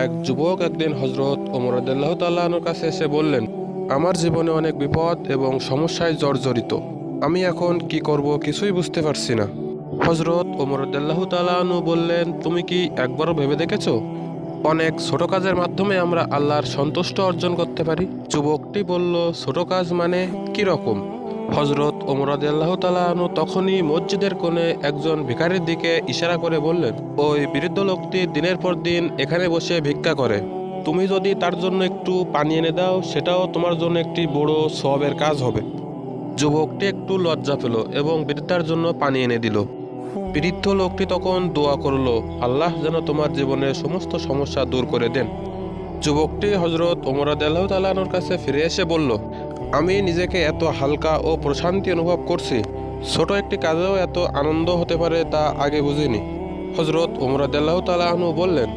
এক যুবক একদিন হজরত ওমর রাদিয়াল্লাহু তাআলা আনহুর কাছে এসে বললেন, আমার জীবনে অনেক বিপদ এবং সমস্যায় জর্জরিত। আমি এখন কি করব কিছুই বুঝতে পারছি না। হজরত ওমর রাদিয়াল্লাহু তাআলা আনহু বললেন, তুমি কি একবারও ভেবে দেখেছো অনেক ছোট কাজের মাধ্যমে আমরা আল্লাহর সন্তুষ্ট অর্জন করতে পারি? যুবকটি বলল, ছোট কাজ মানে কি রকম? হজরত ওমর রাদিয়াল্লাহু তাআলা আনহু তখনই মসজিদের কোণে একজন ভিখারির দিকে ইশারা করে বললেন, ওই বৃদ্ধ লোকটি দিনের পর দিন এখানে বসে ভিক্ষা করে। তুমি যদি তার জন্য একটু পানি এনে দাও, সেটাও তোমার জন্য একটি বড় সওয়াবের কাজ হবে। যুবকটি একটু লজ্জা পেল এবং বৃদ্ধার জন্য পানি এনে দিল। বৃদ্ধ লোকটি তখন দোয়া করলো, আল্লাহ যেন তোমার জীবনের সমস্ত সমস্যা দূর করে দেন। যুবকটি হজরত ওমর রাদিয়াল্লাহু তাআলা আনহুর কাছে ফিরে এসে বলল, আমি নিজেকে এত হালকা ও প্রশান্তি অনুভব করছি, ছোট একটি কাজেও এত আনন্দ হতে পারে তা আগে বুঝিনি। হজরত ওমর রাদিয়াল্লাহু তাআলা আনহু বললেন,